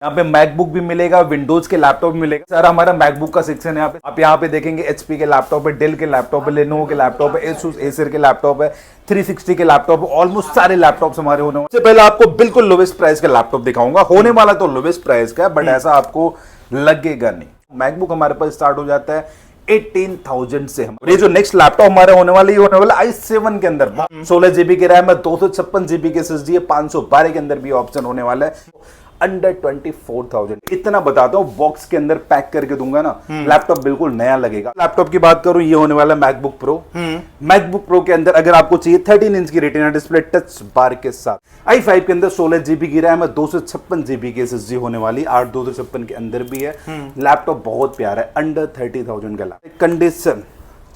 यहाँ पे मैकबुक भी मिलेगा, विंडोज के लैपटॉप भी मिलेगा। सर हमारा मैकबुक का सेक्शन है यहाँ पे। आप यहाँ पे देखेंगे एचपी के लैपटॉप है, डेल के लैपटॉप है, लेनोवो के लैपटॉप है, एसूस एसर के लैपटॉप है, 360 के लैपटॉप है। ऑलमोस्ट सारे लैपटॉप्स हमारे होने वाले। सबसे पहले आपको बिल्कुल लोवेस्ट प्राइस का लैपटॉप दिखाऊंगा। होने वाला तो लोवेस्ट प्राइस का है, बट ऐसा आपको लगेगा नहीं। मैकबुक हमारे पास स्टार्ट हो जाता है 18,000 से। ये जो नेक्स्ट लैपटॉप हमारे होने वाले, ये होने वाला i7 के अंदर 16 जीबी की रैम है, 256 जीबी की एसएसडी है, 512 के अंदर भी ऑप्शन होने वाला है। अंडर 24,000 इतना बताता हूँ, बॉक्स के अंदर पैक करके दूंगा ना, लैपटॉप बिल्कुल नया लगेगा। लैपटॉप की बात करूं, ये होने वाला मैकबुक प्रो। मैकबुक प्रो के अंदर अगर आपको चाहिए 13 इंच की रेटिना डिस्प्ले टच बार के साथ, i5 के अंदर 16 जीबी की रैम है, 256 जीबी की एसएसडी होने वाली, 8/256 के अंदर भी है। लैपटॉप बहुत प्यारा है, अंडर 30,000 का लैपटॉप। कंडीशन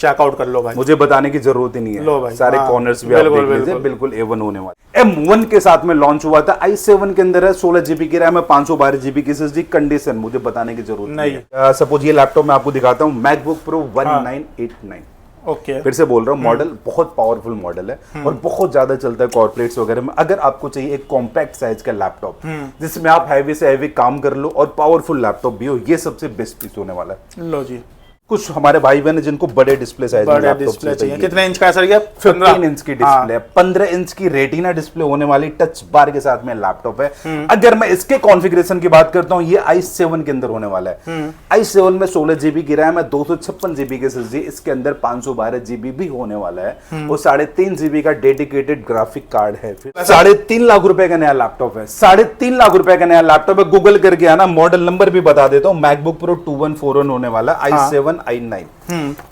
चेकआउट कर लो भाई, मुझे बताने की जरूरत ही नहीं है। लो भाई, सारे कॉर्नर्स भी आप देख लीजिए, बिल्कुल A1 होने वाला। M1 के साथ में लॉन्च हुआ था, i7 के अंदर है, 16 जीबी की रैम है, 512 जीबी की एसएसडी। कंडीशन मुझे बताने की जरूरत नहीं है। सपोज ये लैपटॉप मैं आपको दिखाता हूँ, मैकबुक प्रो 1989। ओके, फिर से बोल रहा हूँ, मॉडल बहुत पावरफुल मॉडल है और बहुत ज्यादा चलता है कॉर्पोरेट्स वगैरह में। अगर आपको चाहिए एक कॉम्पैक्ट साइज का लैपटॉप जिसमें आप हैवी से हैवी काम कर लो और पावरफुल लैपटॉप भी हो, ये सबसे बेस्ट पीस होने वाला है। लो जी। कुछ हमारे भाई बहन जिनको बड़े डिस्प्ले साइज में लैपटॉप चाहिए, कितने इंच का है सर ये? 15 इंच की डिस्प्ले है, 15 इंच की रेटिना डिस्प्ले होने वाली, टच बार के साथ में लैपटॉप है। अगर मैं इसके कॉन्फ़िगरेशन की बात करता हूं, ये i7 के अंदर होने वाला है। i7 में 16 जीबी की रैम है, 256 जीबी की एसएसडी, इसके अंदर 512 जीबी भी होने वाला है और 3.5 जीबी का डेडिकेटेड ग्राफिक कार्ड है। 3.5 लाख रुपए का नया लैपटॉप है, 3.5 लाख रुपए का नया लैपटॉप है। गूगल करके आना, मॉडल नंबर भी बता देता हूं, मैकबुक प्रो 2141 होने वाला, i7 i9।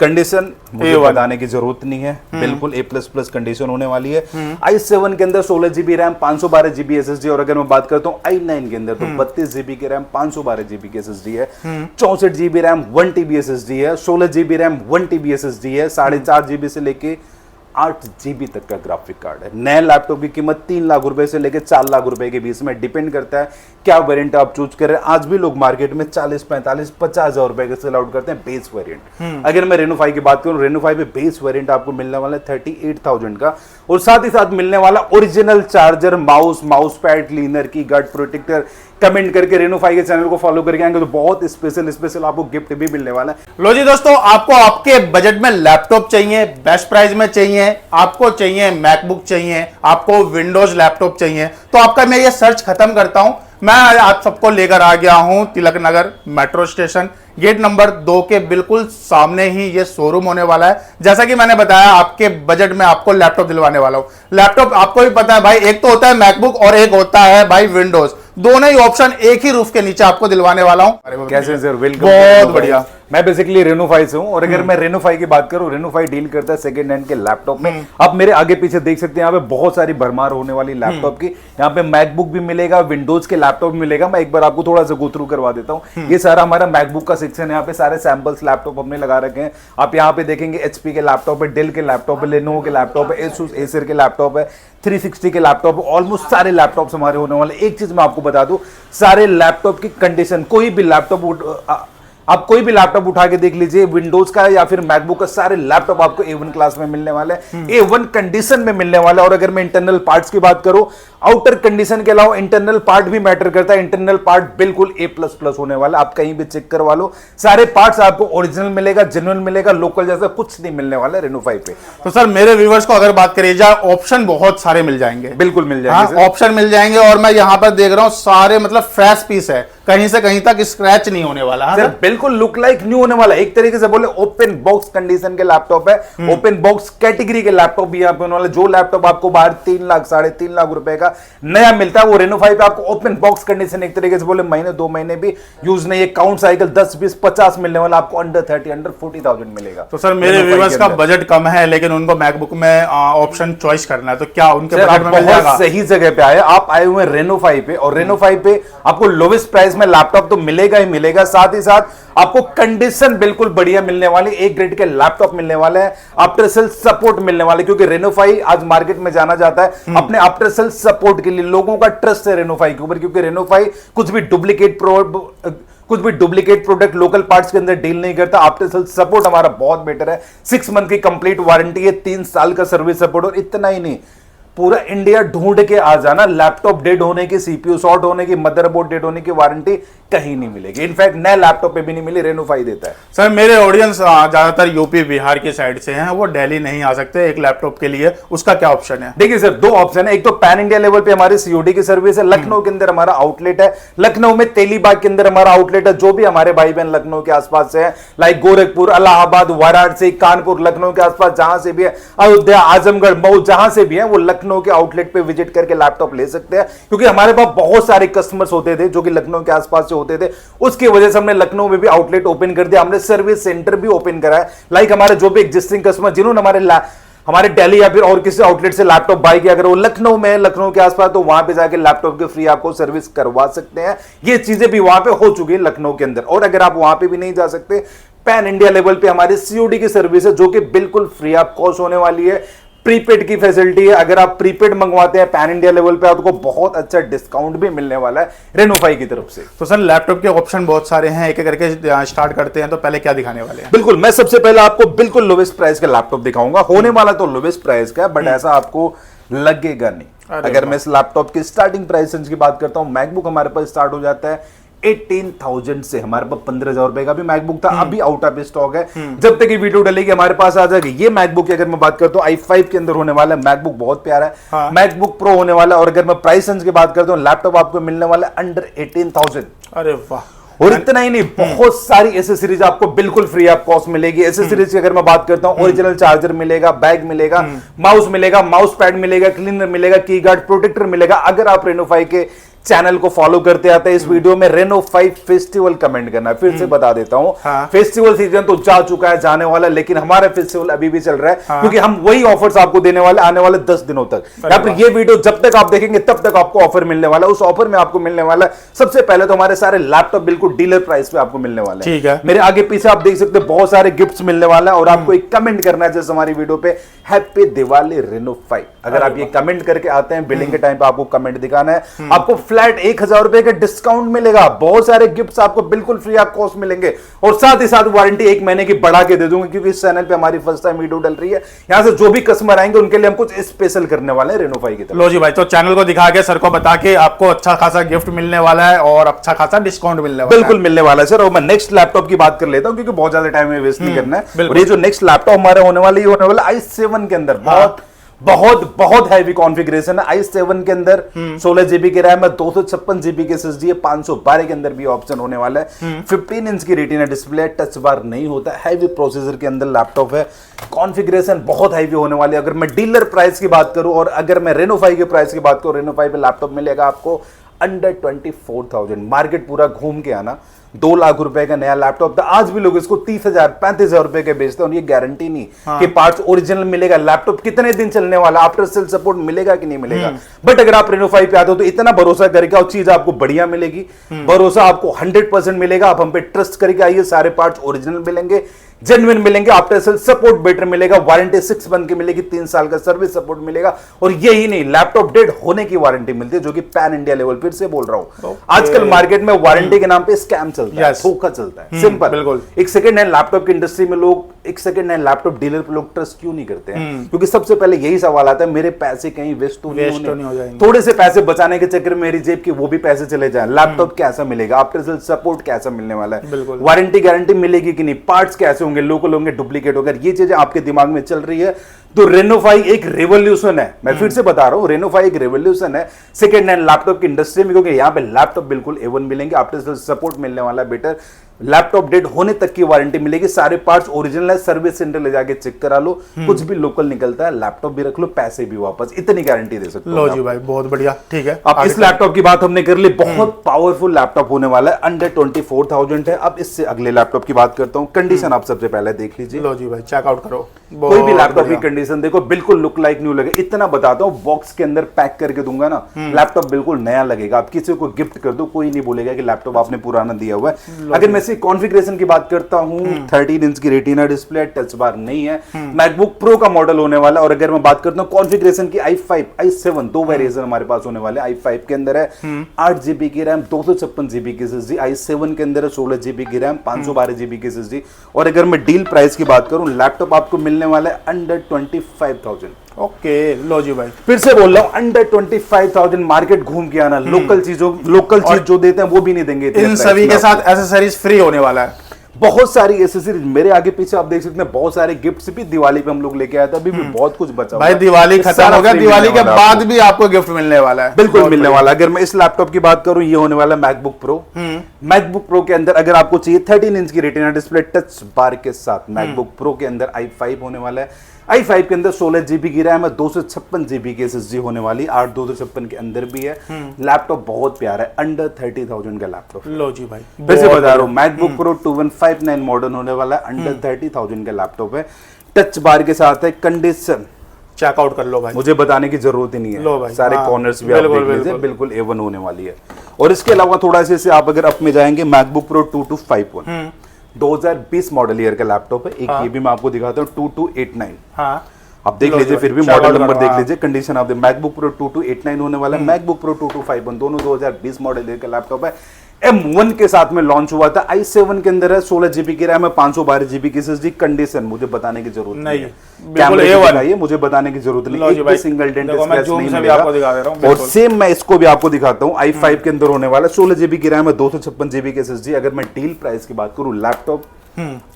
कंडीशन मुझे बताने की जरूरत नहीं है, बिल्कुल A++ कंडीशन होने वाली है। i7 के अंदर 16 जीबी रैम, 512 जीबी एसएसडी, और अगर मैं बात करता हूँ i9 के अंदर तो 32 जीबी की रैम, 512 जीबी की एसएसडी है, 64 जीबी रैम, 1 TB एसएसडी है, 16 जीबी रैम, 1 TB एसएसडी है, 4.5 जीबी से लेके 8 जीबी तक का ग्राफिक कार्ड है। नए लैपटॉप की कीमत 3 लाख रुपए से लेकर 4 लाख रुपए के बीच में डिपेंड करता है क्या वेरिएंट आप चूज कर रहे हैं। आज भी लोग मार्केट में 40, 45, 50 हजार रुपए के सेल आउट करते हैं बेस वेरिएंट। अगर मैं रेनो 5 की बात करूं, रेनो 5 पे बेस वेरिएंट आपको मिलने वाला है 38,000 का, और साथ ही साथ मिलने वाला original charger, mouse pad, cleaner की गार्ड, प्रोटेक्टर। कमेंट करके रेनो 5 के चैनल को फॉलो करके आएंगे तो बहुत स्पेशल आपको गिफ्ट भी मिलने वाला है। लो जी दोस्तों, आपको आपके बजट में लैपटॉप चाहिए, बेस्ट प्राइस में चाहिए, आपको चाहिए मैकबुक चाहिए, आपको विंडोज लैपटॉप चाहिए, तो आपका मैं ये सर्च खत्म करता हूं। मैं आप सबको लेकर आ गया हूं Tilak Nagar metro station, gate number 2 के बिल्कुल सामने ही ये शोरूम होने वाला है। जैसा कि मैंने बताया, आपके बजट में आपको लैपटॉप दिलवाने वाला हूं। लैपटॉप आपको भी पता है भाई, एक तो होता है मैकबुक और एक होता है भाई विंडोज। दोनों ही ऑप्शन एक ही रूफ के नीचे आपको दिलवाने वाला हूं। कैसे सर? वेलकम। बहुत बढ़िया। मैं बेसिकली रेनो 5 से हूं, और अगर मैं रेनो 5 की बात करूं, रेनो 5 डील करता है सेकंड हैंड के लैपटॉप में। आप मेरे आगे पीछे देख सकते हैं, यहाँ पे बहुत सारी भरमार होने वाली लैपटॉप की। यहाँ पे मैकबुक भी मिलेगा, विंडोज के लैपटॉप भी मिलेगा। मैं एक बार आपको थोड़ा सा गो थ्रू करवा देता हूँ। ये सारा हमारा मैकबुक का सेक्शन है, यहाँ पे सारे सैंपल्स लैपटॉप हमने लगा रखे हैं। आप यहाँ पे देखेंगे एचपी के लैपटॉप है, डेल के लैपटॉप है, लेनोवो के लैपटॉप है, एसूस एसर के लैपटॉप है, 360 के लैपटॉप, ऑलमोस्ट सारे लैपटॉप्स हमारे होने वाले। एक चीज मैं आपको बता दूं, सारे लैपटॉप की कंडीशन, कोई भी लैपटॉप आप कोई भी लैपटॉप उठा के देख लीजिए, विंडोज का या फिर मैकबुक का, सारे लैपटॉप आपको A1 क्लास में मिलने वाले हैं, A1 कंडीशन में मिलने वाला है। और अगर मैं इंटरनल पार्ट्स की बात करूं, आउटर कंडीशन के अलावा इंटरनल पार्ट भी मैटर करता है। इंटरनल पार्ट बिल्कुल A++ होने वाला, आप कहीं भी चेक करवा लो, सारे पार्ट्स आपको ओरिजिनल मिलेगा, जेन्युइन मिलेगा, लोकल जैसा कुछ नहीं मिलने वाला है रेनो 5 पे। तो सर मेरे व्यूवर्स को अगर बात करिए जाए, ऑप्शन बहुत सारे मिल जाएंगे। बिल्कुल मिल जाएंगे, ऑप्शन मिल जाएंगे। और मैं यहाँ पर देख रहा हूँ सारे मतलब फ्रेश पीस है, कहीं से कहीं तक स्क्रैच नहीं होने वाला है, बिल्कुल लुक लाइक न्यू होने वाला है। एक तरीके से बोले ओपन बॉक्स कंडीशन के लैपटॉप है, ओपन बॉक्स कैटेगरी के लैपटॉप भी यहाँ पे होने वाले। जो लैपटॉप आपको बाहर 3 लाख 3.5 लाख रुपए का नया मिलता है, वो रेनो 5 पे आपको ओपन बॉक्स कंडीशन, एक तरीके से बोले महीने 2 महीने भी यूज नहीं है, काउंट साइकिल 10, 20, 50 मिलने वाला, आपको अंडर 40,000 मिलेगा। तो सर मेरे व्यूअर्स का बजट कम है, लेकिन उनको मैकबुक में ऑप्शन चॉइस करना है, तो क्या उनके बजट में मिल जाएगा? सही जगह पे आए आप, आए हुए रेनो 5 पे, और रेनो 5 पे आपको लोवेस्ट प्राइस में लैपटॉप तो मिलेगा ही मिलेगा, साथ ही साथ आपको कंडीशन बिल्कुल बढ़िया मिलने वाली, एक ग्रेड के लैपटॉप मिलने वाले हैं, आफ्टर सेल सपोर्ट मिलने वाले, क्योंकि रेनो 5 आज मार्केट में जाना जाता है अपने आफ्टर सेल सपोर्ट के लिए। लोगों का ट्रस्ट है रेनो 5 के ऊपर, क्योंकि रेनो 5 कुछ भी डुप्लीकेट प्रोडक्ट लोकल पार्ट्स के अंदर डील नहीं करता। आफ्टर सेल सपोर्ट हमारा बहुत बेटर है, 6 मंथ की कंप्लीट वारंटी है, 3 साल का सर्विस सपोर्ट, और इतना ही नहीं, पूरा इंडिया ढूंढ के आ जाना, लैपटॉप डेड होने की, सीपीयू शॉर्ट होने की, मदरबोर्ड डेड होने की वारंटी कहीं नहीं मिलेगी। इनफैक्ट नए लैपटॉप पे भी नहीं मिली, रेनो 5 देता है। सर मेरे ऑडियंस ज्यादातर यूपी बिहार की साइड से हैं, वो दिल्ली नहीं आ सकते एक लैपटॉप के लिए, उसका क्या ऑप्शन है? देखिए सर, दो ऑप्शन है। एक तो पैन इंडिया लेवल पे हमारी सीओडी की सर्विस है, लखनऊ के अंदर हमारा आउटलेट है, लखनऊ में तेलीबाग के अंदर हमारा आउटलेट है। जो भी हमारे भाई बहन लखनऊ के आसपास से है, लाइक गोरखपुर, इलाहाबाद, वाराणसी, कानपुर, लखनऊ के आसपास जहां से भी है, अयोध्या, आजमगढ़, मऊ, जहां से भी है, वो लखनऊ के आउटलेट पे विजिट करके लैपटॉप ले सकते हैं। क्योंकि हमारे पास बहुत सारे कस्टमर्स होते थे जो कि लखनऊ के आसपास से होते थे, उसकी वजह से हमने लखनऊ में भी आउटलेट ओपन कर दिया, हमने सर्विस सेंटर भी ओपन करा है। लाइक हमारे जो भी एग्जिस्टिंग कस्टमर जिन्होंने हमारे दिल्ली या फिर और किसी आउटलेट से लैपटॉप बाय किया, अगर वो लखनऊ में, लखनऊ के आसपास, तो वहां पे जाके लैपटॉप के फ्री आपको सर्विस करवा सकते हैं। ये चीजें भी वहां पे हो चुकी है लखनऊ के अंदर। और अगर आप वहां पे भी नहीं जा सकते, पैन इंडिया लेवल पे हमारी सीओडी की सर्विस है जो कि बिल्कुल फ्री ऑफ कॉस्ट होने वाली है। प्रीपेड की फैसिलिटी है, अगर आप प्रीपेड मंगवाते हैं पैन इंडिया लेवल पे आपको बहुत अच्छा डिस्काउंट भी मिलने वाला है रेनो 5 की तरफ से। तो सर लैपटॉप के ऑप्शन बहुत सारे हैं, एक एक करके स्टार्ट करते हैं, तो पहले क्या दिखाने वाले हैं? बिल्कुल, मैं सबसे पहले आपको बिल्कुल लोवेस्ट प्राइस का लैपटॉप दिखाऊंगा। होने वाला तो लोवेस्ट प्राइस का, बट ऐसा आपको लगेगा नहीं। अगर मैं इस लैपटॉप की स्टार्टिंग प्राइस की बात करता हूं, मैकबुक हमारे पास स्टार्ट हो जाता है 18,000 से। हमारे पास 15,000 रुपए का भी मैकबुक था, अभी आउट ऑफ स्टॉक है। जब तक ये वीडियो डलेगी हमारे पास आ जाएगी। ये मैकबुक की अगर मैं बात करता हूँ i5 के अंदर होने वाला है, मैकबुक बहुत प्यारा है। हाँ। मैकबुक प्रो होने वाला है। और अगर मैं प्राइस की बात करता हूँ, लैपटॉप आपको मिलने वाला है अंडर 18,000। अरे वाह! और इतना ही नहीं, बहुत सारी एसेसरीज आपको बिल्कुल फ्री ऑफ कॉस्ट मिलेगी। एसेसरीज की अगर मैं बात करता हूं, ओरिजिनल चार्जर मिलेगा, बैग मिलेगा, माउस मिलेगा, माउस पैड मिलेगा, क्लीनर मिलेगा, की गार्ड प्रोटेक्टर मिलेगा। अगर आप रेनो 5 के चैनल को फॉलो करते आते हैं, इस वीडियो में रेनो 5 फेस्टिवल कमेंट करना है। फिर से बता देता हूं, हाँ। फेस्टिवल सीजन तो जा चुका है, जाने वाला, लेकिन हमारा फेस्टिवल अभी भी चल रहा है। हाँ। क्योंकि हम वही ऑफर्स आपको देने वाले आने वाले 10 दिनों तक। या फिर ये वीडियो जब तक आप देखेंगे तब तक आपको ऑफर मिलने वाला है। उस ऑफर में आपको मिलने वाला है, सबसे पहले तो हमारे सारे लैपटॉप बिल्कुल डीलर प्राइस पे आपको मिलने वाले हैं। ठीक है। मेरे आगे पीछे आप देख सकते हैं बहुत सारे गिफ्ट्स मिलने वाला है। और आपको एक कमेंट करना है जैसे हमारी वीडियो पे, हैप्पी दिवाली रेनो 5। अगर आप ये कमेंट करके आते हैं, बिलिंग के टाइम पे आपको कमेंट दिखाना है, आपको फ्लैट 1,000 रुपए का डिस्काउंट मिलेगा। बहुत सारे गिफ्ट्स आपको बिल्कुल फ्री ऑफ कॉस्ट मिलेंगे। और साथ ही साथ वारंटी 1 महीने की बढ़ा के दे दूंगा, क्योंकि इस चैनल पे हमारी फर्स्ट टाइम वीडियो डल रही है। यहां से जो भी कस्टमर आएंगे उनके लिए हम कुछ स्पेशल करने वाले हैं रेनो 5 की तरफ। लो जी भाई, तो चैनल को दिखा के, सर को बता के आपको अच्छा खासा गिफ्ट मिलने वाला है और अच्छा खासा डिस्काउंट मिलने वाला है। बिल्कुल मिलने वाला है सर। और मैं नेक्स्ट लैपटॉप की बात कर लेता हूं, क्योंकि बहुत ज्यादा टाइम में वेस्ट नहीं करना है। और ये जो नेक्स्ट लैपटॉप हमारे होने वाला, ये होने वाला i7 के अंदर। बहुत बहुत हैवी कॉन्फ़िगरेशन है i7 के अंदर। 16 जीबी की रैम है, 256 जीबी की एसएसडी है, 512 के अंदर भी ऑप्शन होने वाला है। 15 इंच की रेटिना डिस्प्ले, टच बार नहीं होता, हैवी प्रोसेसर के अंदर लैपटॉप है। कॉन्फ़िगरेशन बहुत हैवी होने वाली है। अगर मैं डीलर प्राइस की बात करूं और अगर मैं रेनो 5 के प्राइस की बात करूं, रेनो 5 पे लैपटॉप मिलेगा आपको अंडर 24,000। मार्केट पूरा घूम के आना, 2 लाख रुपए का नया लैपटॉप था, आज भी लोग इसको 30,000 35,000 रुपए के बेचते हैं। और ये गारंटी नहीं कि पार्ट्स ओरिजिनल मिलेगा, लैपटॉप कितने दिन चलने वाला, आफ्टर सेल सपोर्ट मिलेगा कि नहीं मिलेगा। बट अगर आप रेनो 5 पे आते हो तो इतना भरोसा करके और चीज आपको बढ़िया मिलेगी, भरोसा आपको 100% मिलेगा। आप हम पे ट्रस्ट करके आइए, सारे पार्ट्स ओरिजिनल मिलेंगे, जेन्युइन मिलेंगे, आफ्टर सेल सपोर्ट बेटर मिलेगा, वारंटी 6 मंथ की मिलेगी, 3 साल का सर्विस सपोर्ट मिलेगा। और यही नहीं, लैपटॉप डेड होने की वारंटी मिलती है, जो कि पैन इंडिया लेवल, फिर से बोल रहा हूं। आजकल मार्केट में वारंटी के नाम पे स्कैम चलता है, धोखा चलता है। सिंपल, बिल्कुल। एक सेकंड हैंड लैपटॉप की इंडस्ट्री में लोग, एक सेकंड हैंड लैपटॉप डीलर पे लोग ट्रस्ट क्यों नहीं करते हैं? क्योंकि सबसे पहले यही सवाल आता है, मेरे पैसे कहीं वेस्ट तो नहीं हो जाएंगे। थोड़े से पैसे बचाने के चक्कर में मेरी जेब की वो भी पैसे चले जाए। लैपटॉप कैसा मिलेगा, आफ्टर सेल सपोर्ट कैसा मिलने वाला है, वारंटी गारंटी मिलेगी कि नहीं, पार्ट्स कैसे होंगे, लोकल होंगे, डुप्लीकेट होगा। ये चीजें आपके दिमाग में चल रही है तो रेनो 5 एक रेवोल्यूशन है। मैं फिर से बता रहा हूं, रेनो 5 एक रेवोल्यूशन है सेकंड हैंड लैपटॉप की इंडस्ट्री में, क्योंकि यहां पे लैपटॉप बिल्कुल A1 मिलेंगे, आफ्टर सेल सपोर्ट मिलने वाला बेटर, लैपटॉप डेड होने तक की वारंटी मिलेगी, सारे पार्ट्स ओरिजिनल है, सर्विस सेंटर ले जाके चेक करा लो, कुछ भी लोकल निकलता है लैपटॉप भी रख लो, पैसे भी वापस, इतनी गारंटी दे सकते हो। लो जी भाई, बहुत बढ़िया, ठीक है। अब इस लैपटॉप की बात हमने कर ली, बहुत पावरफुल लैपटॉप होने वाला है, अंडर 24,000 है। अब इससे अगले लैपटॉप की बात करता हूं। कंडीशन आप सबसे पहले देख लीजिए। लो जी भाई, चेकआउट करो, कोई भी लैपटॉप की कंडीशन देखो, बिल्कुल लुक लाइक न्यू लगे। इतना बताता हूं, बॉक्स के अंदर पैक करके दूंगा ना, लैपटॉप बिल्कुल नया लगेगा। आप किसी को गिफ्ट कर दो, कोई नहीं बोलेगा कि लैपटॉप आपने पुराना दिया हुआ है। अगर मैं इसकी कॉन्फ़िगरेशन की बात करता हूं, 13 इंच की रेटिना डिस्प्ले, टच बार नहीं है, मैकबुक प्रो का मॉडल होने वाला। और अगर मैं बात करता हूं कॉन्फ़िगरेशन की, i5 i7 दो वेरिएशन हमारे पास होने वाले। i5 के अंदर है 8 जीबी की रैम, 256 जीबी की एसएसडी, i7 के अंदर है 16 जीबी की रैम, 512 जीबी की एसएसडी। और अगर मैं डील प्राइस की बात करूं, लैपटॉप आपको मिलने वाला है अंडर 25,000। ओके, लो जी भाई। फिर से बोल रहा हूँ, अंडर 25,000 मार्केट घूम के आना, लोकल चीज जो देते हैं वो भी नहीं देंगे। इन सभी के साथ एसेसरीज फ्री होने वाला है। बहुत सारी एसेसरीज मेरे आगे पीछे आप देख सकते हैं, बहुत सारे गिफ्ट्स भी दिवाली पे हम लोग लेके आए थे, अभी भी बहुत कुछ बचा भाई। दिवाली खत्म हो गया, दिवाली के बाद भी आपको गिफ्ट मिलने वाला है। बिल्कुल मिलने वाला। अगर मैं इस लैपटॉप की बात करूं, ये होने वाला मैकबुक प्रो। मैकबुक प्रो के अंदर अगर आपको चाहिए 13 इंच की रेटिना डिस्प्ले टच बार के साथ, मैकबुक प्रो के अंदर i5 होने वाला है। i5 के अंदर 16 जीबी की रैम है, 256 जीबी की SSD होने वाली, 8/256 के अंदर भी है। लैपटॉप बहुत प्यारा है, अंडर 30,000 का लैपटॉप। लो जी भाई, फिर से बता रहा हूँ, मैकबुक प्रो 2159 मॉडल होने वाला है, अंडर 30,000 का लैपटॉप है, टच बार के साथ है, कंडीशन चेकआउट कर लो भाई, मुझे बताने की जरूरत ही नहीं है। लो भाई, सारे हाँ, कॉर्नर्स भी आप देख लीजिए, बिल्कुल A1 होने वाली है। और इसके अलावा थोड़ा सा आप अगर अप में जाएंगे, मैकबुक प्रो 2251 2020 मॉडल ईयर का लैपटॉप है। एक ये भी मैं आपको दिखाता हूँ, 2289। हाँ, आप देख लीजिए, फिर भी मॉडल नंबर देख लीजिए, कंडीशन आप मैकबुक प्रो 2289 होने वाला है, मैकबुक प्रो 2251 दोनों 2020 मॉडल ईयर का लैपटॉप है। M1 के साथ में लॉन्च हुआ था, i7 के अंदर है, 16 जीबी की रैम है, 512 जीबी की SSD। कंडीशन मुझे बताने की जरूरत नहीं है, कैमरे दिखाइए, मुझे बताने की जरूरत नहीं, एक भी सिंगल डेंट स्क्रैच नहीं मिलेगा। और सेम मैं इसको भी आपको दिखाता हूँ, i5 के अंदर होने वाला, 16 जीबी की रैम है, 256 जीबी की SSD। अगर मैं डील प्राइस की बात करूँ, लैपटॉप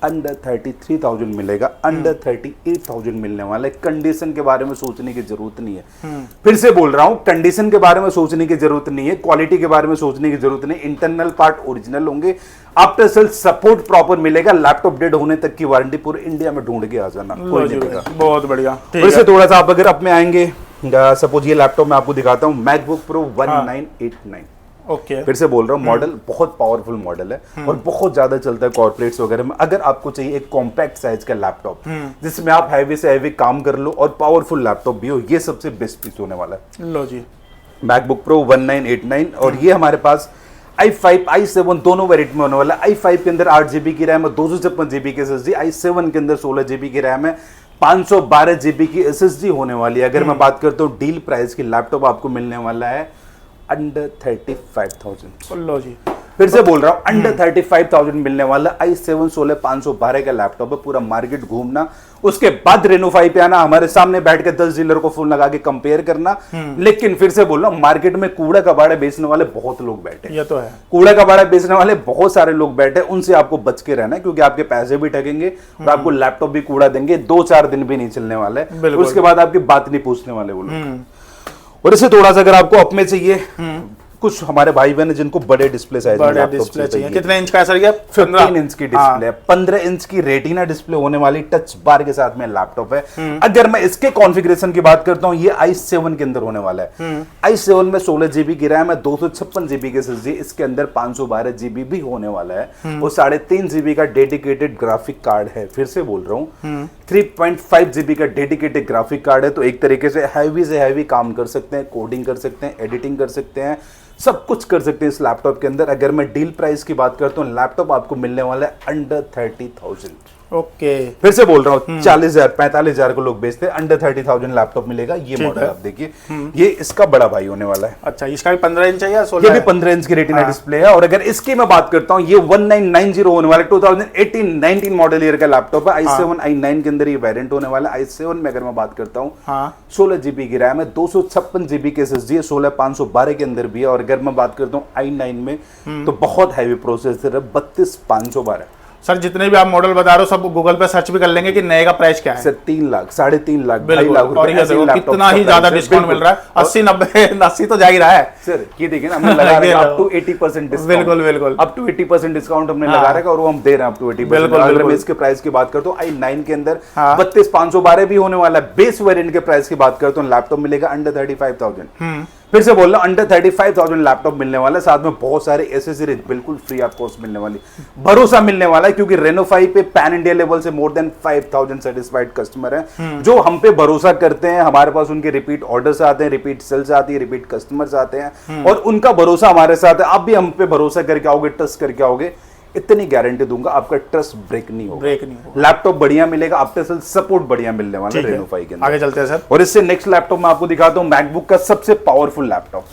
अंडर 33,000 मिलेगा, अंडर 38,000 मिलने वाला है। कंडीशन के बारे में सोचने की जरूरत नहीं है। फिर से बोल रहा हूं, कंडीशन के बारे में सोचने की जरूरत नहीं है, क्वालिटी के बारे में सोचने की जरूरत नहीं। इंटरनल पार्ट ओरिजिनल होंगे, आफ्टर सेल सपोर्ट प्रॉपर मिलेगा, लैपटॉप डेड होने तक की वारंटी पूरे इंडिया में ढूंढ के आ जाना, कोई नहीं देगा। बहुत बढ़िया। फिर से थोड़ा सा आप अगर अपने आएंगे, सपोज ये लैपटॉप मैं आपको दिखाता हूं, मैकबुक प्रो 1989। ओके, फिर से बोल रहा हूँ, मॉडल बहुत पावरफुल मॉडल है और बहुत ज्यादा चलता है कॉर्पोरेट्स वगैरह में। अगर आपको चाहिए एक कॉम्पैक्ट साइज का लैपटॉप जिसमें आप हैवी से हैवी काम कर लो और पावरफुल लैपटॉप भी हो, ये सबसे बेस्ट पीस होने वाला है। लो जी, मैकबुक प्रो 1989। और ये हमारे पास i5 i7 दोनों वेरिएंट में होने वाला है। i5 के अंदर 8 जीबी की रैम है, 256 जीबी की SSD। i7 के अंदर 16 जीबी की रैम है, 512 जीबी की SSD होने वाली है। अगर मैं बात करता हूँ डील प्राइस की, लैपटॉप आपको मिलने वाला है अंडर 35,000। लो जी, फिर से बोल रहा हूं, अंडर 35,000 मिलने वाला i7 16 512 का लैपटॉप है। पूरा मार्केट घूमना, उसके बाद रेनो 5 पे आना, हमारे सामने बैठ के 10 डीलर को फोन लगा के कंपेयर करना। लेकिन फिर से बोल रहा हूं, मार्केट में कूड़ा कबाड़ा बेचने वाले बहुत लोग बैठे, ये तो है, कूड़ा कबाड़ा बेचने वाले बहुत सारे लोग बैठे, उनसे आपको बच के रहना है, क्योंकि आपके पैसे भी ठगेंगे और आपको लैपटॉप भी कूड़ा देंगे। 2-4 दिन भी नहीं चलने वाले, उसके बाद आपकी बात नहीं पूछने वाले वो लोग। और इसे थोड़ा सा अगर आपको अप में चाहिए, कुछ हमारे भाई बहन जिनको बड़े डिस्प्ले साइज में लैपटॉप चाहिए। कितने इंच का है सर ये? 15 इंच की डिस्प्ले, 15 इंच की रेटिना डिस्प्ले होने वाली, टच बार के साथ में लैपटॉप है। अगर मैं इसके कॉन्फ़िगरेशन की बात करता हूं, ये i7 के अंदर होने वाला है। i7 में 16 जीबी की रैम है, 256 जीबी की SSD, इसके अंदर 512 जीबी भी होने वाला है और 3.5 जीबी का डेडिकेटेड ग्राफिक कार्ड है। फिर से बोल रहा हूँ, 3.5 जीबी का डेडिकेटेड ग्राफिक कार्ड है, तो एक तरीके से हैवी काम कर सकते हैं, कोडिंग कर सकते हैं, एडिटिंग कर सकते हैं, सब कुछ कर सकते हैं इस लैपटॉप के अंदर। अगर मैं डील प्राइस की बात करता हूँ, लैपटॉप आपको मिलने वाला है अंडर 30,000। ओके, फिर से बोल रहा हूँ, 40,000 45,000 को लोग बेचते हैं, अंडर 30,000 लैपटॉप मिलेगा। ये मॉडल आप देखिए, ये इसका बड़ा भाई होने वाला है। अच्छा, इसका भी 15 इंच है या 16? ये भी 15 इंच की रेटिना डिस्प्ले है। और अगर इसकी मैं बात करता हूँ, ये 1990 होने वाला है, 2018-19 मॉडल ईयर का लैपटॉप है। i7 i9 के अंदर ये वेरिएंट होने वाला है। i7 में अगर मैं बात करता हूँ, 16 जीबी की रैम है, 256 जीबी की SSD है, 16 512 के अंदर भी है। और अगर मैं बात करता हूँ i9 में, तो बहुत हैवी प्रोसेसर है, 32 512। सर जितने भी आप मॉडल बता रहे हो सब गूगल पे सर्च भी कर लेंगे कि नए का प्राइस क्या है। सर 3 लाख 3.5 लाख 2 लाख और ये देखो कितना ही ज्यादा डिस्काउंट मिल रहा है, 80-90-80 तो जा ही रहा है। सर ये देखिए ना, हमने लगा रखा अप टू 80% डिस्काउंट। बिल्कुल अप टू 80% डिस्काउंट हमने लगा रखा और वो हम दे रहे हैं अप टू 80%। अगर मैं इसके प्राइस की बात करता हूँ, i9 के अंदर 32 512 भी होने वाला है। बेस वेरिएंट के प्राइस की बात करता हूँ, लैपटॉप मिलेगा अंडर 35,000। फिर से बोल रहा हूं, अंडर 35,000 लैपटॉप मिलने वाला है, साथ में बहुत सारे एसेसरीज बिल्कुल फ्री ऑफ कॉस्ट मिलने वाली, भरोसा मिलने वाला है, क्योंकि रेनो 5 पे पैन इंडिया लेवल से मोर देन 5,000 सेटिस्फाइड कस्टमर हैं जो हम पे भरोसा करते हैं। हमारे पास उनके रिपीट ऑर्डर्स आते हैं, रिपीट सेल्स आती है, रिपीट कस्टमर्स आते हैं और उनका भरोसा हमारे साथ है। आप भी हम पे भरोसा करके आओगे, ट्रस्ट करके आओगे, इतनी गारंटी दूंगा आपका ट्रस्ट ब्रेक नहीं होगा। लैपटॉप बढ़िया मिलेगा, आफ्टर सेल सपोर्ट बढ़िया मिलने वाला है रेनो 5 के अंदर। आगे चलते हैं सर। और इससे नेक्स्ट लैपटॉप मैं आपको दिखाता हूं, मैकबुक का सबसे पावरफुल लैपटॉप।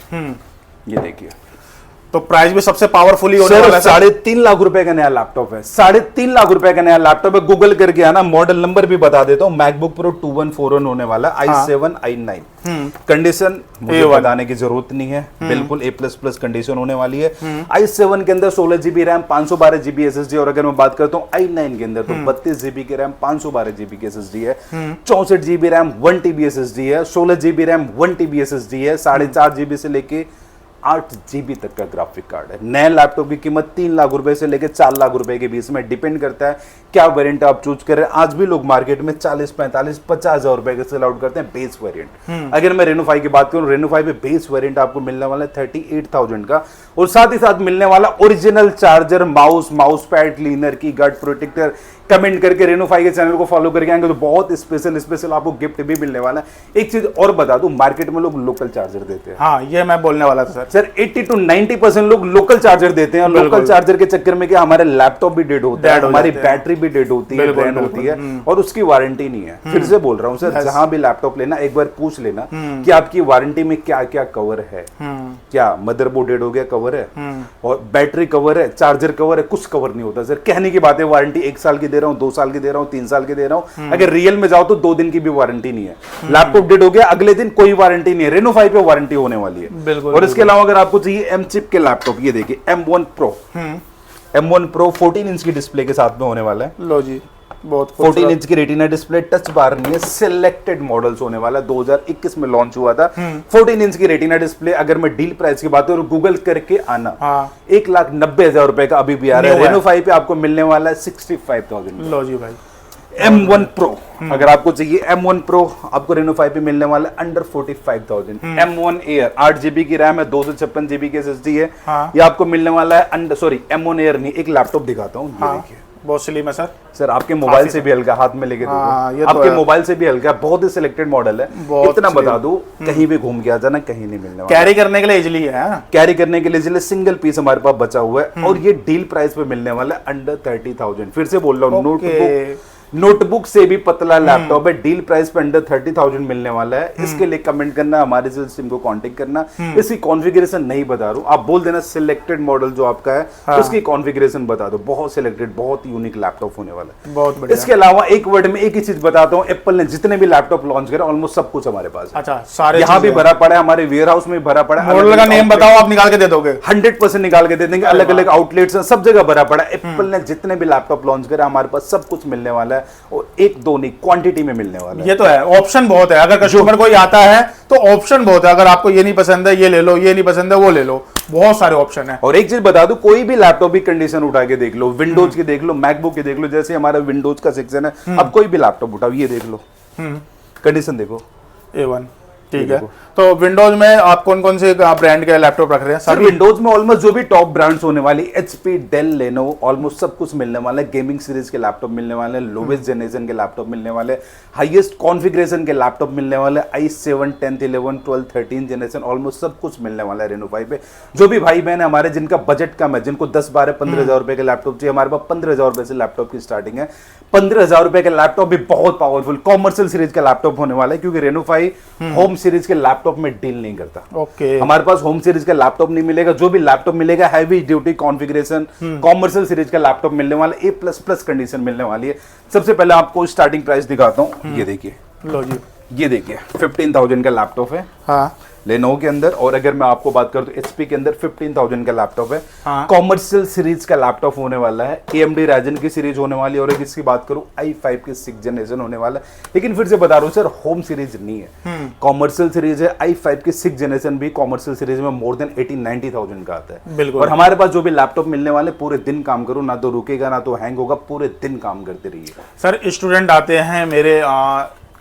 ये देखिए, तो प्राइस भी सबसे पावरफुली होने वाला सर है। 3.5 लाख रुपए का नया लैपटॉप है, 3.5 लाख रुपए का नया लैपटॉप है। गूगल करके आना, मॉडल नंबर भी बता देता हूँ, मैकबुक प्रो 2141 होने वाला, i7 i9 कंडीशन मुझे बताने की जरूरत नहीं है, बिल्कुल A++ कंडीशन होने वाली है। i7 के अंदर 16 GB रैम, 512 GB SSD, और अगर मैं बात करता हूँ i9 के अंदर तो 32 GB की रैम, 512 GB की SSD है, 64 GB रैम, 1 TB SSD है, 16 GB रैम, 1 TB SSD है, 4.5 GB से लेके 8 GB तक का ग्राफिक कार्ड है। नए लैपटॉप की कीमत 3 लाख रुपए से लेकर 4 लाख रुपए के बीच में डिपेंड करता है क्या वेरिएंट आप चूज करें। आज भी लोग मार्केट में 40, 45, 50 हजार रुपए के सेल आउट करते हैं बेस वेरिएंट। अगर मैं रेनो 5 की बात करूं, रेनो 5 पे बेस वेरिएंट आपको मिलने वाला है 38,000 का, और साथ ही साथ मिलने वाला original charger, mouse pad, cleaner की गार्ड, प्रोटेक्टर। कमेंट करके रेनो 5 के चैनल को फॉलो करके आएंगे तो बहुत स्पेशल आपको गिफ्ट भी मिलने वाला है। एक चीज और बता दूं, मार्केट में लोग लोकल चार्जर देते हैं। हाँ, ये मैं बोलने वाला था सर। 80 to 90% लोग लोकल चार्जर देते हैं, और लोकल चार्जर के चक्कर में क्या हमारे लैपटॉप भी डेड होता है, हमारी बैटरी भी डेड होती है, ड्रेन होती है, और उसकी वारंटी नहीं है। फिर से बोल रहा हूँ सर, जहां भी लैपटॉप लेना एक बार पूछ लेना कि आपकी वारंटी में क्या क्या कवर है। क्या मदरबोर्ड डेड हो गया, कवर है, और बैटरी कवर है, चार्जर कवर है, कुछ कवर नहीं होता सर। कहने की बात है, वारंटी 1 साल की दे रहा हूँ, 2 साल की दे रहा हूँ, 3 साल की दे रहा हूँ, अगर रियल में जाओ तो 2 दिन की भी वारंटी नहीं है। लैपटॉप डेड हो गया, अगले दिन कोई वारंटी नहीं है। रेनो 5 पे वारंटी होने वाली है। और इसके अलावा अगर आपको चाहिए एम चिप के लैपटॉप, ये देखिए M1 Pro 14 इंच की डिस्प्ले के साथ में होने वाला है। लो जी, बहुत 14 इंच की रेटिना डिस्प्ले, टच बार नहीं है, सिलेक्टेड मॉडल्स होने वाला है। 2021 में लॉन्च हुआ था 14 इंच की रेटिना डिस्प्ले। अगर मैं डील प्राइस की बात करूं, गूगल करके आना, 1,90,000 रुपए का अभी भी आ रहा है। रेनो 5 पे आपको मिलने वाला है 65,000। लो जी भाई, M1 Pro अगर आपको चाहिए, M1 Pro आपको रेनो 5 पे मिलने वाला है अंडर 45,000। M1 Air 8 GB की रैम है, 256 GB की SSD है, ये आपको मिलने वाला है अंडर, सॉरी M1 Air नहीं, एक लैपटॉप दिखाता हूँ, ये देखिए, बहुत स्लिम है सर। सर आपके मोबाइल से भी हल्का, हाथ में लेके देखो, ये तो आपके मोबाइल से भी हल्का, बहुत ही सिलेक्टेड मॉडल है। इतना बता दूं, कहीं भी घूम के आ जाना, कहीं नहीं मिलने वाला। कैरी करने के लिए इजीली है, कैरी करने के लिए सिंगल पीस हमारे पास बचा हुआ है, और ये डील प्राइस पे मिलने वाला है अंडर 30,000। फिर से बोल रहा हूँ, नोटबुक से भी पतला लैपटॉप है, डील प्राइस पे अंडर 30,000 मिलने वाला है। इसके लिए कमेंट करना, हमारे सेल्स टीम को कांटेक्ट करना। इसकी कॉन्फ़िगरेशन नहीं बता रहा हूं, आप बोल देना सिलेक्टेड मॉडल जो आपका है उसकी कॉन्फ़िगरेशन बता दो। बहुत सिलेक्टेड, बहुत यूनिक लैपटॉप होने वाला है, बहुत बढ़िया। इसके अलावा एक वर्ड में एक ही चीज बताता हूँ, एप्पल ने जितने भी लैपटॉप लॉन्च करे ऑलमोस्ट सब कुछ हमारे पास है। अच्छा, सारे यहाँ भी भरा पड़ा है, हमारे वेयर हाउस में भरा पड़ा है। मॉडल का नेम बताओ, आप निकाल के दे दोगे? 100% निकाल के दे देंगे। अलग अलग आउटलेट्स सब जगह भरा पड़ा है। एप्पल ने जितने भी लैपटॉप लॉन्च करे हमारे पास सब कुछ मिलने वाला है, और एक दो नहीं, क्वांटिटी में मिलने वाला है। ये तो है, ऑप्शन बहुत है। अगर कस्टमर कोई आता है तो ऑप्शन बहुत है। अगर आपको ये नहीं पसंद है ये ले लो, ये नहीं पसंद है वो ले लो, बहुत सारे ऑप्शन है। और एक चीज बता दूं, कोई भी लैपटॉप की कंडीशन उठा के देख लो, विंडोज की देख लो, मैकबुक की देख लो, जैसे हमारा विंडोज का सेक्शन है, अब कोई भी लैपटॉप उठाओ, ये देख लो, कंडीशन देखो, A1, ठीक है। तो विंडोज में आप कौन कौन से ब्रांड के लैपटॉप रख रहे हैं? सर विंडोज में ऑलमोस्ट जो भी टॉप ब्रांड्स होने वाली, HP, डेल, लेनोवो, ऑलमोस्ट सब कुछ मिलने वाला है। गेमिंग सीरीज के लैपटॉप मिलने वाले हैं, लोवेस्ट जनरेशन के लैपटॉप मिलने वाले, हाईएस्ट कॉन्फ़िगरेशन के लैपटॉप मिलने वाले, i7, 10th, 11, 12, 13 जनरेशन, ऑलमोस्ट सब कुछ मिलने वाला है रेनो 5 पे। जो भी भाई बहन है हमारे जिनका बजट कम है, जिनको 10, 12, 15,000 रुपए के लैपटॉप चाहिए, हमारे पास 15,000 रुपए से लैपटॉप की स्टार्टिंग है। 15,000 रुपए के लैपटॉप भी बहुत पावरफुल कॉमर्शियल सीरीज का लैपटॉप होने वाला है, क्योंकि रेनो 5 होम सीरीज के लैपटॉप में डील नहीं करता। ओके, हमारे पास होम सीरीज का लैपटॉप नहीं मिलेगा। जो भी लैपटॉप मिलेगा heavy duty configuration commercial series का लैपटॉप मिलने वाला है, A++ कंडीशन मिलने वाली है। सबसे पहले आपको स्टार्टिंग प्राइस दिखाता हूं, ये देखिए, लो जी, ये देखिए 15,000 का लैपटॉप है, हाँ, लेनोवो के अंदर। और अगर मैं आपको बात करूं तो HP के अंदर 15,000 का लैपटॉप है, हाँ। कॉमर्शियल सीरीज का लैपटॉप होने वाला है, AMD Ryzen की सीरीज होने वाली है। और अगर इसकी बात करूं i5 की 6th जनरेशन होने वाला है। लेकिन फिर से बता रहा हूं सर, होम सीरीज नहीं है, कॉमर्शियल सीरीज है। i5 की 6th जनरेशन भी कॉमर्शियल सीरीज में मोर देन 80-90,000 का आता है। बिल्कुल। और हमारे पास जो भी लैपटॉप मिलने वाले, पूरे दिन काम करो, ना तो रुकेगा ना तो हैंग होगा, पूरे दिन काम करते रहिए। सर स्टूडेंट आते हैं मेरे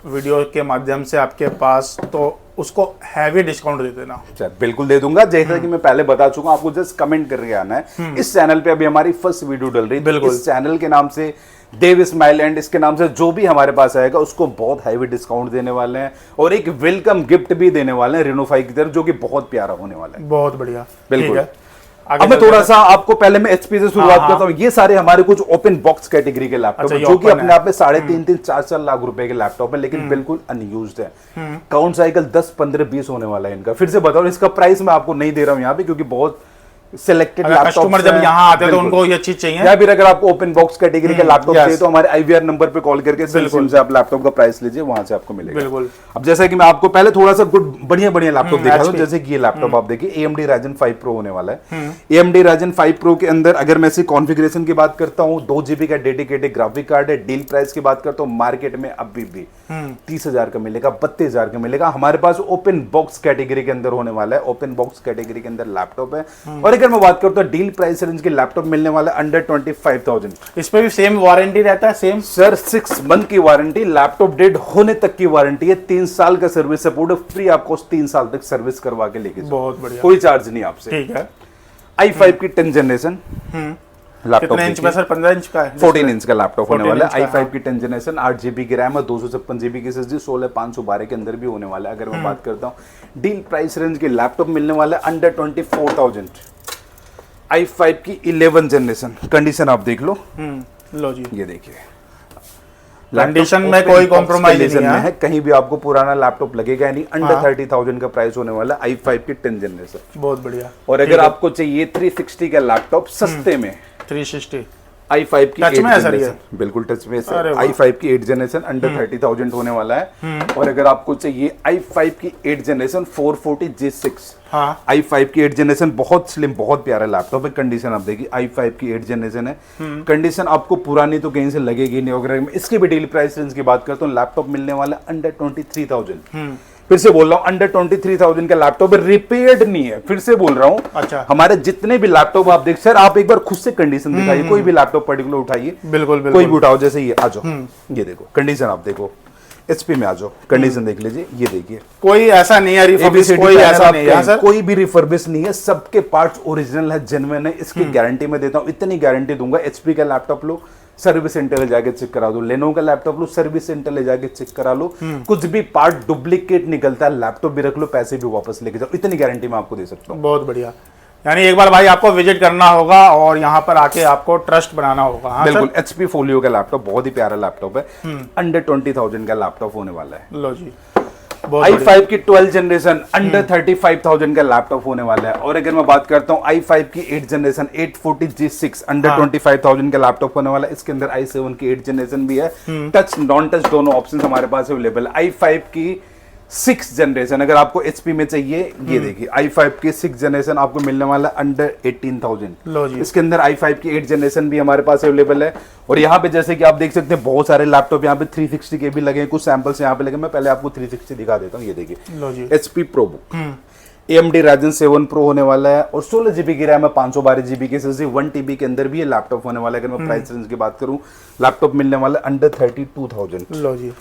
वीडियो के माध्यम से आपके पास, तो उसको हैवी डिस्काउंट दे देना। सर बिल्कुल दे दूंगा, जैसा कि मैं पहले बता चुका हूं, आपको जस्ट कमेंट करके आना है। इस चैनल पे अभी हमारी फर्स्ट वीडियो डल रही है, इस चैनल के नाम से देव स्माइल एंड इसके नाम से जो भी हमारे पास आएगा उसको बहुत हैवी डिस्काउंट देने वाले हैं, और एक वेलकम गिफ्ट भी देने वाले हैं रेनो 5 की तरफ, जो कि बहुत प्यारा होने वाला है। बहुत बढ़िया, बिल्कुल। अब मैं थोड़ा सा आपको पहले मैं HP से शुरुआत करता हूँ। ये सारे हमारे कुछ ओपन बॉक्स कैटेगरी के लैपटॉप है, जो कि अपने आप में 3.5-4 लाख रुपए के लैपटॉप है, लेकिन बिल्कुल अनयूज्ड है। काउंट साइकिल 10, 15, 20 होने वाला है इनका। फिर से बताओ, इसका प्राइस मैं आपको नहीं दे रहा हूँ यहाँ पे, क्योंकि बहुत सिलेक्टेड अगर लैपटॉप कस्टमर जब यहाँ आते हैं तो उनको ये चीज चाहिए। या फिर अगर आपको ओपन बॉक्स कैटेगरी का लैपटॉप yes. चाहिए तो हमारे IVR नंबर पे कॉल करके सिम से आप लैपटॉप का प्राइस लीजिए, वहां से आपको मिलेगा। बिल्कुल। अब जैसा कि मैं आपको पहले थोड़ा सा गुड बढ़िया लैपटॉप दिखा दूं, जैसे कि ये लैपटॉप आप देखिए AMD Ryzen 5 Pro होने वाला है। AMD Ryzen 5 Pro के अंदर अगर मैं इसकी कॉन्फ़िगरेशन की बात करता हूं, 2 GB का डेडिकेटेड ग्राफिक कार्ड है। डील प्राइस की बात करता हूं, मार्केट में अभी भी 30,000 का मिलेगा, 32,000 का मिलेगा। हमारे पास ओपन बॉक्स कैटेगरी के अंदर होने वाला है, ओपन बॉक्स कैटेगरी के अंदर लैपटॉप है। और अगर मैं बात करता हूं डील प्राइस रेंज के लैपटॉप मिलने वाला अंडर 25,000। इस पे भी सेम वारंटी रहता है? सेम सर 6 मंथ की वारंटी, लैपटॉप डेड होने तक की वारंटी है, 3 साल का सर्विस सपोर्ट फ्री, आपको 3 साल तक सर्विस करवा के लेके जाओ। बहुत बढ़िया, कोई चार्ज नहीं आपसे। ठीक है। i5 की 10 जनरेशन लैपटॉप, कितने इंच में सर? 15 इंच का है? 14 इंच का लैपटॉप होने वाला है। इंच का, i5 की 10 जनरेशन, 8 GB की रैम है, 256 GB की SSD, 16512 के अंदर भी होने वाला है। अगर मैं बात करता हूँ डील प्राइस रेंज के लैपटॉप मिलने वाला है अंडर 24,000। i5 की 11 जनरेशन, कंडीशन आप देख लो। लो जी, ये देखिए कंडीशन में कोई कॉम्प्रोमाइज नहीं है। कहीं भी आपको पुराना लैपटॉप लगेगा नहीं। अंडर 30,000 का प्राइस होने वाला है i5 की 10 जनरेशन। बहुत बढ़िया। और अगर आपको चाहिए 360 का लैपटॉप सस्ते में, 360 i5 की टच में है सर ये? बिल्कुल टच में सर। i5 की 8 जनरेशन अंडर 30,000 होने वाला है। और अगर आपको चाहिए i5 की 8 जनरेशन 440G6, हाँ, i5 की 8 जनरेशन, बहुत स्लिम बहुत प्यारा लैपटॉप है। कंडीशन आप देखिए, i5 की 8 जनरेशन है। कंडीशन आपको पुरानी तो कहीं से लगेगी नहीं। अगर मैं इसकी भी डील प्राइस रेंज की बात करता हूँ, लैपटॉप मिलने वाला अंडर 23,000। फिर से बोल रहा हूँ, अंडर 23,000 का लैपटॉप है, रिपेयर्ड नहीं है। फिर से बोल रहा हूँ, अच्छा, हमारे जितने भी लैपटॉप आप देख सर, आप एक बार खुद से कंडीशन दिखाइए, कोई भी लैपटॉप पर्टिकुलर उठाइए, बिल्कुल बिल्कुल, कोई भी उठाओ, जैसे ये आ जाओ, ये देखो कंडीशन आप देखो, HP में आ जाओ, कंडीशन देख लीजिए, ये देखिए, कोई ऐसा नहीं है रिफर्बिश, कोई ऐसा नहीं है सर, कोई भी रिफर्बिश नहीं है, सबके पार्ट्स ओरिजिनल है, जेन्युइन है। इसकी गारंटी मैं देता हूँ, इतनी गारंटी दूंगा। HP का लैपटॉप लो, सर्विस सेंटर ले जाके चेक करा दो। लेनोवो का लैपटॉप लो, सर्विस सेंटर ले जाके चेक करा लो, कुछ भी पार्ट डुप्लीकेट निकलता है, लैपटॉप भी रख लो, पैसे भी वापस लेके जाओ, इतनी गारंटी मैं आपको दे सकता हूँ। बहुत बढ़िया। यानी एक बार भाई आपको विजिट करना होगा और यहाँ पर आके आपको ट्रस्ट बनाना होगा। हाँ बिल्कुल, HP फोलियो का लैपटॉप बहुत ही प्यारा लैपटॉप है, अंडर 20,000 का लैपटॉप होने वाला है। लो जी, i5 की 12 जनरेशन अंडर 35,000 का लैपटॉप होने वाला है। और अगर मैं बात करता हूँ i5 की 8 जनरेशन 840G6 अंडर 25,000 का लैपटॉप होने वाला है। इसके अंदर i7 की 8 जनरेशन भी है, टच नॉन टच दोनों ऑप्शन हमारे पास अवेलेबल है। i5 की 6 जनरेशन अगर आपको HP में चाहिए, ये देखिए i5 की 6 जनरेशन आपको मिलने वाला अंडर 18,000। लो जी, इसके अंदर i5 की 8 जनरेशन भी हमारे पास अवेलेबल है। और यहाँ पे जैसे कि आप देख सकते हैं बहुत सारे लैपटॉप यहाँ पे 360 के भी लगे हैं, कुछ सैंपल्स यहाँ पे लगे। मैं पहले आपको 360 दिखा देता हूँ, ये देखिए, लो जी, HP ProBook AMD Ryzen 7 Pro होने वाला है और 16 GB की रैम है, 512 GB की SSD, 1 TB के अंदर भी ये लैपटॉप होने वाला है। अगर मैं प्राइस रेंज की बात करूँ, लैपटॉप मिलने वाला है अंडर 32,000। लो जी,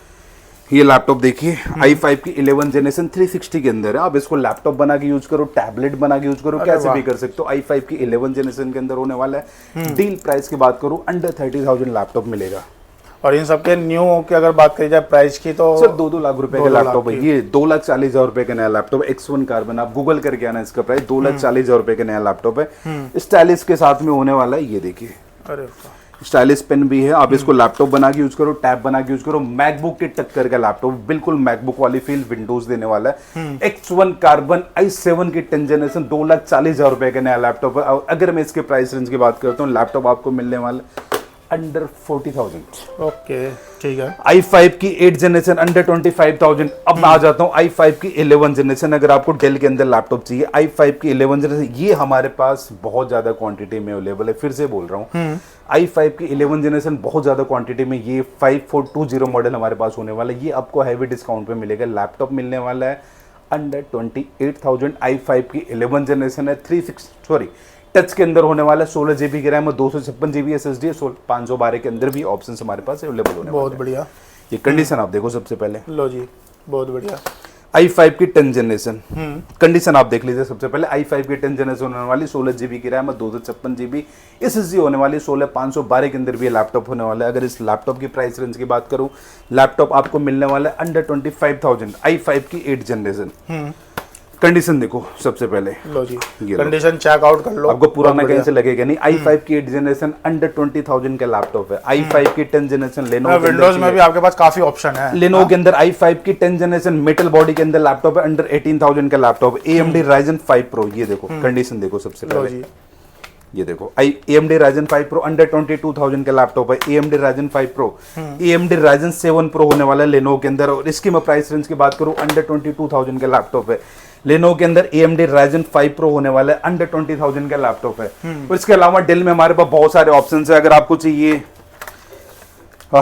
ये लैपटॉप देखिए, i5 की 11 जनरेशन 360 के अंदर है। आप इसको लैपटॉप बना के यूज करो, टैबलेट बना के यूज करो, कैसे भी कर सकते हो। i5 की 11 जनरेशन के अंदर होने वाला है। डील प्राइस की बात करूं, अंडर 30,000 लैपटॉप मिलेगा। और इन सबके न्यू की अगर बात करी जाए प्राइस की तो सर 2-2 लाख रुपए का लैपटॉप है। ये 2,40,000 रुपए का नया लैपटॉप, X1 कार्बन, आप गूगल करके आना, इसका प्राइस 2,40,000 रुपए का नया लैपटॉप है। स्टाइलिश के साथ में होने वाला है, ये देखिए, अरे स्टाइलिश पेन भी है। आप इसको लैपटॉप बना के यूज करो, टैब बना के यूज करो। मैकबुक के टक्कर का लैपटॉप, बिल्कुल मैकबुक वाली फील, विंडोज देने वाला है। X1 कार्बन i7 की 10 जनरेशन 2,40,000 रुपए का नया लैपटॉप है। और अगर मैं इसके प्राइस रेंज की बात करता हूँ, लैपटॉप आपको मिलने वाला अंडर 40,000। ओके, ठीक है। i5 की 8 जनरेशन अंडर 25,000। अब मैं आ जाता हूँ i5 की 11 जनरेशन। अगर आपको डेल के अंदर लैपटॉप चाहिए, i5 की 11 जनरेशन, ये हमारे पास बहुत ज्यादा क्वांटिटी में अवेलेबल है। फिर से बोल रहा हूँ, i5 की 11 जनरेशन बहुत ज्यादा क्वांटिटी में, ये 5420 मॉडल हमारे पास होने वाला है। ये आपको हैवी डिस्काउंट पे मिलेगा। लैपटॉप मिलने वाला है अंडर 28,000। i5 की 11 जनरेशन है, 360 टच के अंदर होने वाला है, 16 GB की रैम है, 256 GB SSD है, 512 के अंदर भी ऑप्शंस हमारे पास अवेलेबल होने वाले हैं। बहुत बढ़िया। ये कंडीशन आप देखो सबसे पहले, लो जी, बहुत बढ़िया। i5 की 10 जनरेशन कंडीशन आप देख लीजिए। सबसे पहले i5 की 10 जनरेशन होने वाली, 16 GB की रैम है, 256 GB SSD होने वाली, 16,512 के अंदर भी लैपटॉप होने वाला है। अगर इस लैपटॉप की प्राइस रेंज की बात करूं, लैपटॉप आपको मिलने वाला है अंडर 25,000। i5 की 8 जनरेशन कंडीशन देखो सबसे पहले, लो जी, कंडीशन चेक आउट कर लो, आपको पुराना कहीं से लगेगा नहीं। i5 की 8 जनरेशन अंडर 20,000 का लैपटॉप है। i5 की 10 जनरेशन लेनोवो, विंडोज में भी आपके पास काफी ऑप्शन है। लेनोवो के अंदर i5 की 10 जनरेशन मेटल बॉडी के अंदर लैपटॉप है, अंडर 18,000 का लैपटॉप, AMD Ryzen 5 Pro। ये देखो कंडीशन देखो सबसे पहले, ये देखो AMD Ryzen 5 Pro अंडर 22,000 का लैपटॉप है। AMD Ryzen 5 Pro, AMD Ryzen 7 Pro होने वाला है Lenovo के अंदर। और इसकी मैं प्राइस रेंज की बात करूं, अंडर 22,000 का लैपटॉप है। Lenovo के अंदर AMD Ryzen 5 Pro होने वाला है, अंडर 20,000 का लैपटॉप है। और इसके अलावा डेल में हमारे पास बहुत सारे ऑप्शन है। अगर आपको चाहिए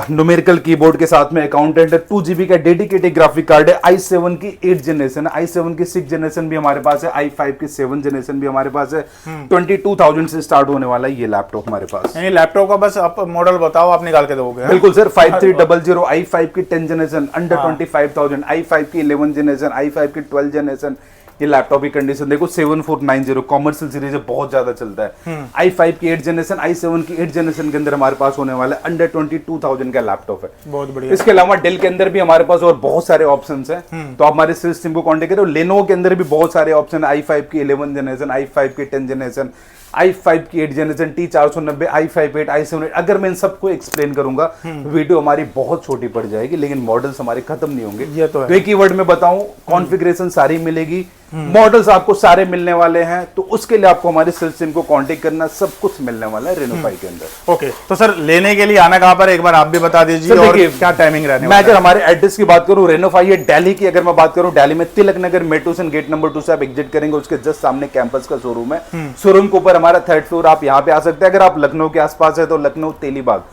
न्यूमेरिकल कीबोर्ड के साथ में अकाउंटेंट है, 2 GB का डेडिकेटेड ग्राफिक कार्ड है, i7 की 8 जनरेशन है, i7 की 6 जनरेशन भी हमारे पास है, i5 की 7 जनरेशन भी हमारे पास है। 22,000 से स्टार्ट होने वाला है ये लैपटॉप हमारे पास। यानी लैपटॉप का बस आप मॉडल बताओ, आप निकाल के दोगे। बिल्कुल सर, 5300 i5 की 10 जनरेशन अंडर 25,000, i5 की 11 जनरेशन, i5 की 12 जनरेशन। ये लैपटॉप की कंडीशन देखो, 7490 कॉमर्शियल सीरीज है, बहुत ज्यादा चलता है। i5 की 8 जनरेशन, i7 की 8 जनरेशन के अंदर हमारे पास होने वाला है, अंडर 22,000 का लैपटॉप है। बहुत बढ़िया। इसके अलावा डेल के अंदर भी हमारे पास और बहुत सारे ऑप्शंस हैं, तो आप हमारे सेल्स टीम को कांटेक्ट करो। लेनोवो के अंदर भी बहुत सारे ऑप्शन है, i5 की 11 जनरेशन, i5 की 10 जनरेशन, i5 की 8 जनरेशन, T490, i5 8, i7 8। अगर मैं इन सबको एक्सप्लेन करूंगा वीडियो हमारी बहुत छोटी पड़ जाएगी, लेकिन मॉडल्स हमारे खत्म नहीं होंगे। ये तो है। तो एक ही वर्ड में बताऊं, कॉन्फ़िगरेशन सारी मिलेगी, मॉडल्स आपको सारे मिलने वाले हैं। तो उसके लिए आपको हमारे सेल्स टीम को कांटेक्ट करना, सब कुछ मिलने वाला है Reno 5 के अंदर। ओके, तो सर लेने के लिए आना कहां पर, एक बार आप भी बता दीजिए और क्या टाइमिंग रहने मैं अगर हमारे एड्रेस की बात करूं, Reno 5 दिल्ली की अगर मैं बात करूं, दिल्ली में Tilak Nagar metro gate number 2 से आप एग्जिट करेंगे, उसके जस्ट सामने कैंपस का शोरूम है। शोरूम के ऊपर हमारा 3rd फ्लोर, आप यहाँ पे आ सकते हैं। अगर आप लखनऊ के आसपास है तो Lucknow Telibagh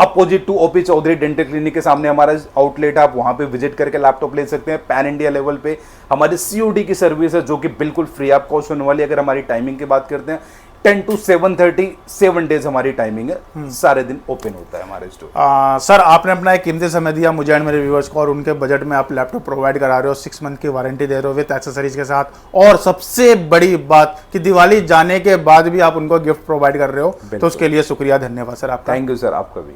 opposite to OP Chaudhary dental clinic के सामने हमारा आउटलेट है, आप वहां पे विजिट करके लैपटॉप ले सकते हैं। पैन इंडिया लेवल पे हमारी COD की सर्विस है, जो कि बिल्कुल फ्री ऑफ कॉस्ट होने वाली है। अगर हमारी टाइमिंग की बात करते हैं, 10 to 7:30 7 डेज हमारी टाइमिंग है, सारे दिन ओपन होता है हमारे स्टोर। सर आपने अपना एक कीमती समय दिया मुझे एंड मेरे व्यूअर्स को, और उनके बजट में आप लैपटॉप प्रोवाइड करा रहे हो, 6 मंथ की वारंटी दे रहे हो विद एक्सेसरीज के साथ, और सबसे बड़ी बात कि दिवाली जाने के बाद भी आप उनको गिफ्ट प्रोवाइड कर रहे हो, तो उसके लिए शुक्रिया, धन्यवाद सर आपका। थैंक यू सर, आपका भी।